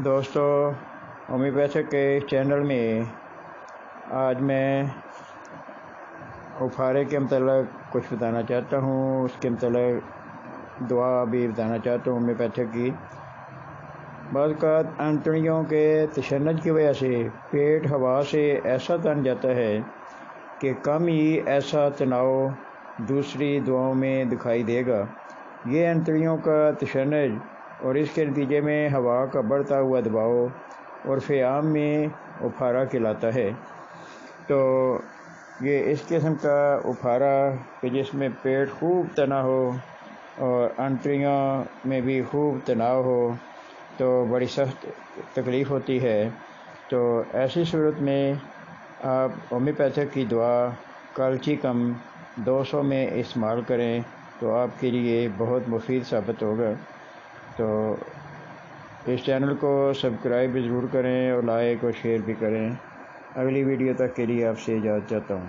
دوستو، ہومیوپیتھک کے چینل میں آج میں افارے کے متعلق کچھ بتانا چاہتا ہوں. اس کے متعلق دعا بھی بتانا چاہتا ہوں ہومیوپیتھک کی. بعض اوقات انتڑیوں کے تشنج کی وجہ سے پیٹ ہوا سے ایسا تن جاتا ہے کہ کم ہی ایسا تناؤ دوسری دعاؤں میں دکھائی دے گا. یہ انتڑیوں کا تشنج اور اس کے نتیجے میں ہوا کا بڑھتا ہوا دباؤ اور فیام میں افارہ کہلاتا ہے. تو یہ اس قسم کا افارہ کہ جس میں پیٹ خوب تنا ہو اور انتڑیوں میں بھی خوب تناؤ ہو تو بڑی سخت تکلیف ہوتی ہے. تو ایسی صورت میں آپ ہومیوپیتھک کی دعا کالچی کم 200 میں استعمال کریں تو آپ کے لیے بہت مفید ثابت ہوگا. تو اس چینل کو سبسکرائب بھی ضرور کریں اور لائک اور شیئر بھی کریں. اگلی ویڈیو تک کے لیے آپ سے اجازت چاہتا ہوں.